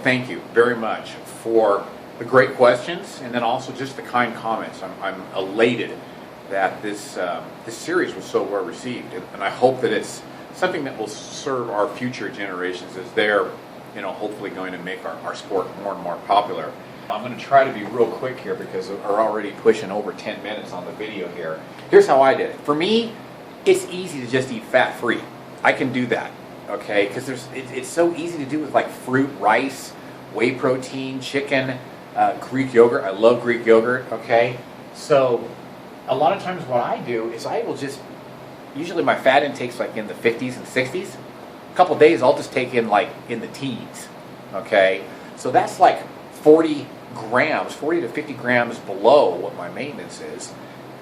Thank you very much for the great questions and then also just the kind comments. I'm elated that this series was so well received, and I hope that it's something that will serve our future generations as they're hopefully going to make our sport more and more popular. I'm going to try to be real quick here because we're already pushing over 10 minutes on the video here. Here's how I did it. For me, it's easy to just eat fat-free. I can do that, okay? Because it's so easy to do with like fruit, rice, whey protein, chicken, Greek yogurt. I love Greek yogurt, okay? So a lot of times what I do is I will just, usually my fat intake's like in the 50s and 60s. A couple days I'll just take in like in the teens, okay? So that's like 40 to 50 grams below what my maintenance is.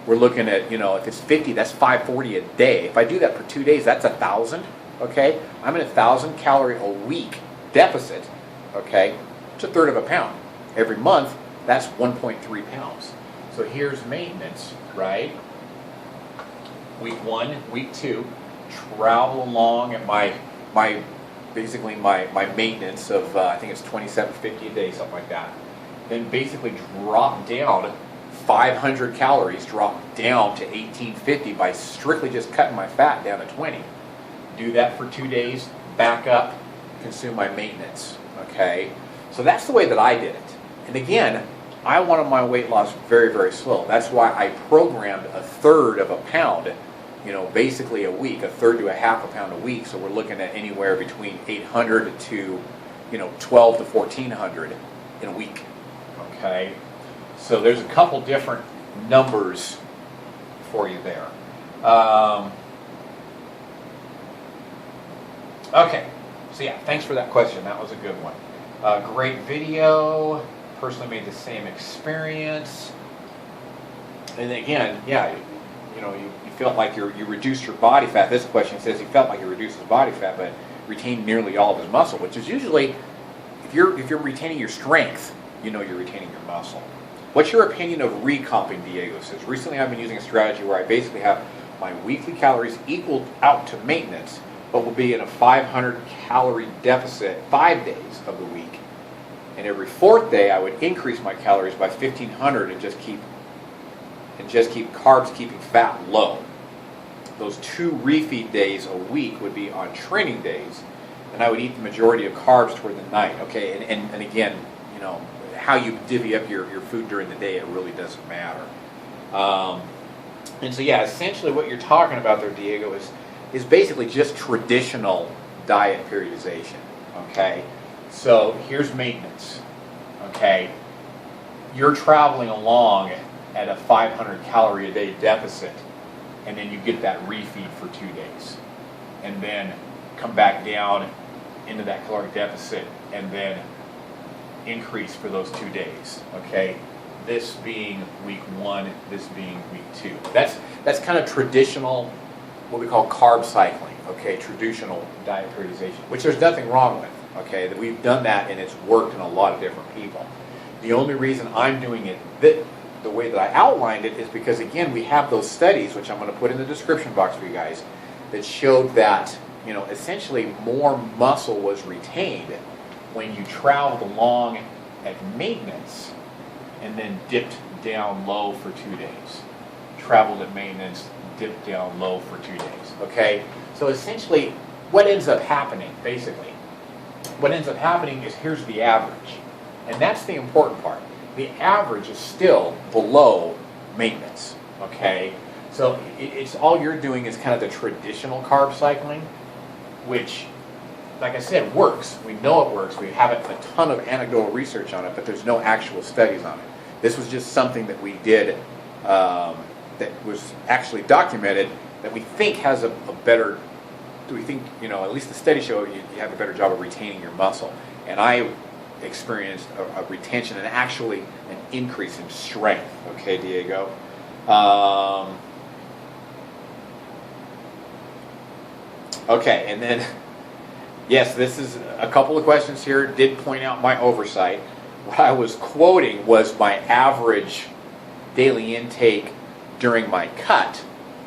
We're looking at, if it's 50, that's 540 a day. If I do that for 2 days, that's 1,000, okay? I'm in 1,000 calorie a week deficit, okay? It's a third of a pound. Every month, that's 1.3 pounds. So here's maintenance, right? Week 1, week 2, travel along at my maintenance of, I think it's 2750 a day, something like that. Then basically drop down 500 calories, drop down to 1850 by strictly just cutting my fat down to 20. Do that for 2 days, back up, consume my maintenance, okay? So that's the way that I did it. And again, I wanted my weight loss very, very slow. That's why I programmed a third of a pound, basically a week, a third to a half a pound a week. So we're looking at anywhere between 800 to, 12 to 1400 in a week, okay? So there's a couple different numbers for you there. Okay, so yeah, thanks for that question. That was a good one. Great video. Personally made the same experience. And again, yeah, you felt like you reduced your body fat. This question says he felt like he reduced his body fat, but retained nearly all of his muscle, which is usually, if you're retaining your strength, you're retaining your muscle. What's your opinion of recomping, Diego says? Recently I've been using a strategy where I basically have my weekly calories equaled out to maintenance, but will be in a 500 calorie deficit 5 days of the week. And every fourth day I would increase my calories by 1,500 and just keep carbs, keeping fat low. Those 2 refeed days a week would be on training days, and I would eat the majority of carbs toward the night. Okay, and again, how you divvy up your food during the day, it really doesn't matter. And so yeah, essentially what you're talking about there, Diego, is basically just traditional diet periodization, okay? So here's maintenance, okay? You're traveling along at a 500 calorie a day deficit, and then you get that refeed for 2 days, and then come back down into that caloric deficit, and then increase for those 2 days, okay? This being week 1, this being week 2. That's kind of traditional, what we call carb cycling, okay? Traditional diet periodization, which there's nothing wrong with, okay? That we've done that and it's worked in a lot of different people. The only reason I'm doing it the way that I outlined it is because, again, we have those studies, which I'm going to put in the description box for you guys, that showed that, essentially more muscle was retained when you traveled along at maintenance and then dipped down low for 2 days. Traveled at maintenance, dipped down low for 2 days, okay? So essentially, what ends up happening, basically, what ends up happening is here's the average. And that's the important part. The average is still below maintenance, okay? So it's all you're doing is kind of the traditional carb cycling, which, like I said, works. We know it works. We have a ton of anecdotal research on it, but there's no actual studies on it. This was just something that we did that was actually documented that we think has a better, we think, at least the studies show you have a better job of retaining your muscle. And I experienced a retention and actually an increase in strength. Okay, Diego? Okay, and then, yes, this is a couple of questions here. Did point out my oversight. What I was quoting was my average daily intake during my cut,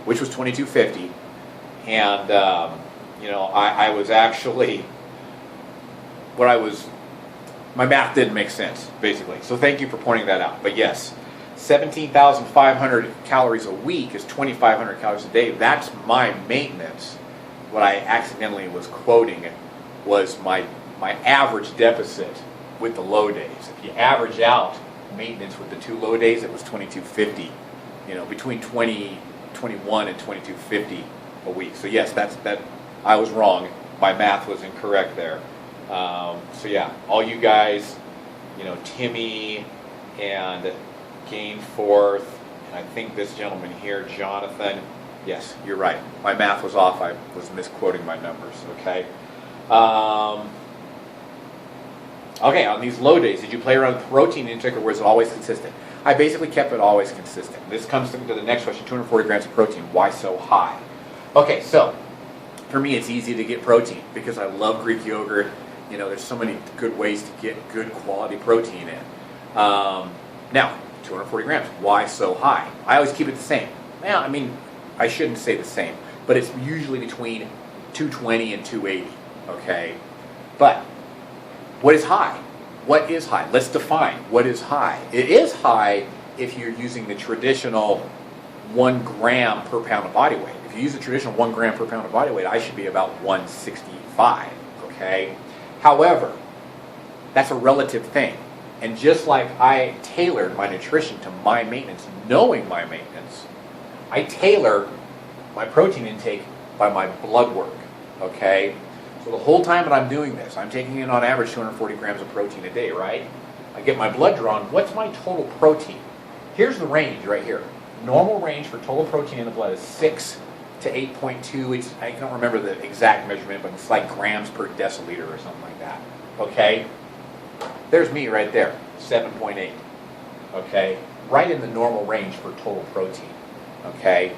which was 2250. And, I was actually, what I was my math didn't make sense, basically. So thank you for pointing that out. But yes, 17,500 calories a week is 2,500 calories a day. That's my maintenance. What I accidentally was quoting was my average deficit with the low days. If you average out maintenance with the 2 low days, it was 2,250. You know, between 2021 and 2,250 a week. So yes, that I was wrong. My math was incorrect there. So yeah, all you guys, you know, Timmy and Gainforth, and I think this gentleman here, Jonathan. Yes, you're right. My math was off. I was misquoting my numbers. Okay. Okay, on these low days, did you play around with protein intake, or was it always consistent? I basically kept it always consistent. This comes to the next question, 240 grams of protein. Why so high? Okay, so for me, it's easy to get protein because I love Greek yogurt. You know, there's so many good ways to get good quality protein in. Now, 240 grams. Why so high? I always keep it the same. Now, I mean, I shouldn't say the same, but it's usually between 220 and 280. Okay, but what is high? What is high? Let's define what is high. It is high if you're using the traditional 1 gram per pound of body weight. If you use the traditional 1 gram per pound of body weight, I should be about 165, okay? However, that's a relative thing. And just like I tailored my nutrition to my maintenance, knowing my maintenance, I tailor my protein intake by my blood work, okay? So the whole time that I'm doing this, I'm taking in on average 240 grams of protein a day, right? I get my blood drawn. What's my total protein? Here's the range right here. Normal range for total protein in the blood is 6 to 8.2. I don't remember the exact measurement, but it's like grams per deciliter or something like that. Okay? There's me right there, 7.8. Okay? Right in the normal range for total protein. Okay?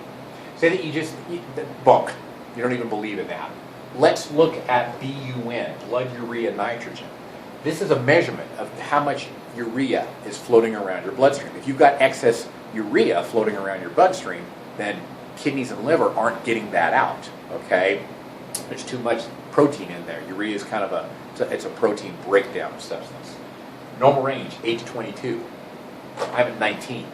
Say that you bunk. You don't even believe in that. Let's look at BUN, blood urea nitrogen. This is a measurement of how much urea is floating around your bloodstream. If you've got excess urea floating around your bloodstream, then kidneys and liver aren't getting that out, okay? There's too much protein in there. Urea is kind of it's a protein breakdown substance. Normal range, 8 to 22. I'm at 19,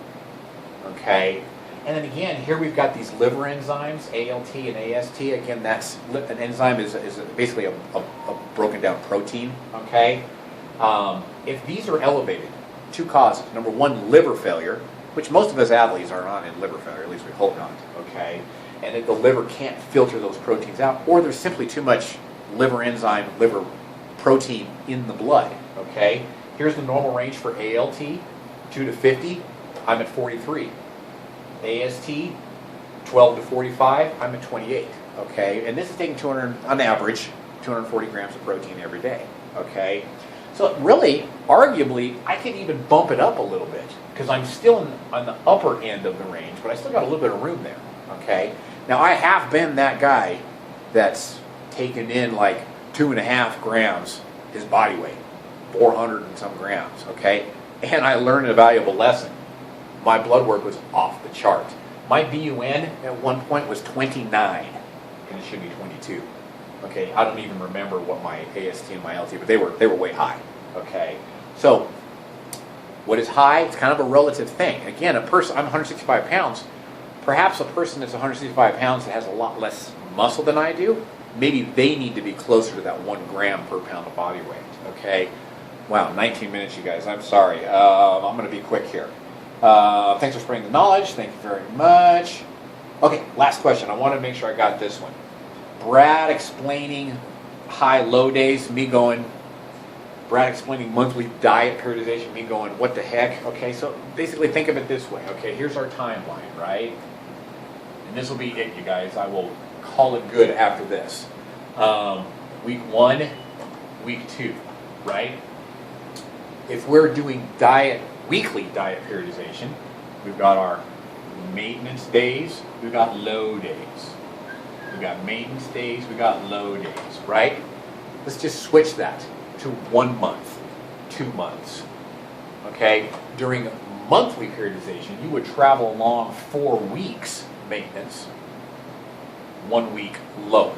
okay? And then again, here we've got these liver enzymes, ALT and AST. Again, that's an enzyme is basically a broken down protein, okay? If these are elevated, 2 causes. Number 1, liver failure, which most of us athletes are not in liver failure, at least we hope not, okay? And if the liver can't filter those proteins out, or there's simply too much liver enzyme, liver protein in the blood, okay? Here's the normal range for ALT, 2 to 50. I'm at 43. AST, 12 to 45, I'm at 28, okay? And this is taking on average, 240 grams of protein every day, okay? So really, arguably, I could even bump it up a little bit because I'm still on the upper end of the range, but I still got a little bit of room there, okay? Now, I have been that guy that's taken in like 2.5 grams his body weight, 400 and some grams, okay? And I learned a valuable lesson. My blood work was off the chart. My BUN at one point was 29, and it should be 22. Okay, I don't even remember what my AST and my LT, but they were way high. Okay, so what is high? It's kind of a relative thing. Again, I'm 165 pounds. Perhaps a person that's 165 pounds that has a lot less muscle than I do, maybe they need to be closer to that 1 gram per pound of body weight. Okay, wow, 19 minutes, you guys. I'm sorry. I'm going to be quick here. Thanks for spreading the knowledge. Thank you very much. Okay, last question. I want to make sure I got this one. Brad explaining high-low days, me going, Brad explaining monthly diet periodization, me going, what the heck? Okay, so basically think of it this way. Okay, here's our timeline, right? And this will be it, you guys. I will call it good after this. Week 1, week 2, right? If we're doing weekly diet periodization, we've got our maintenance days, we've got low days. We've got maintenance days, we've got low days, right? Let's just switch that to 1 month, 2 months, okay? During monthly periodization, you would travel along 4 weeks maintenance, 1 week low.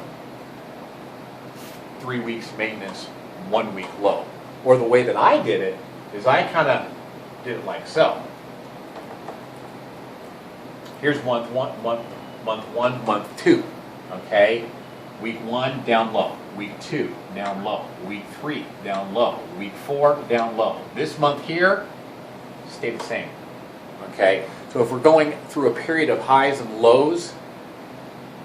3 weeks maintenance, 1 week low. or the way that I did it, is I kind of did it like so. Here's month one, month two, okay? Week 1, down low. Week 2, down low. Week 3, down low. Week 4, down low. This month here, stay the same, okay? So if we're going through a period of highs and lows,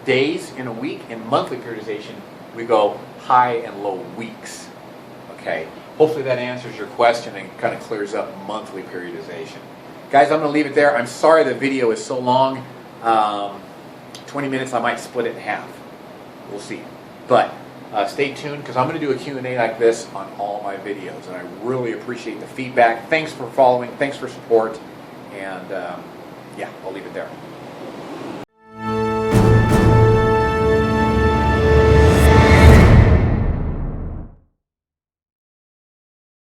days in a week, in monthly periodization, we go high and low weeks, okay? Hopefully that answers your question and kind of clears up monthly periodization. Guys, I'm going to leave it there. I'm sorry the video is so long. 20 minutes, I might split it in half. We'll see. But stay tuned, because I'm going to do a Q&A like this on all my videos, and I really appreciate the feedback. Thanks for following. Thanks for support. And yeah, I'll leave it there.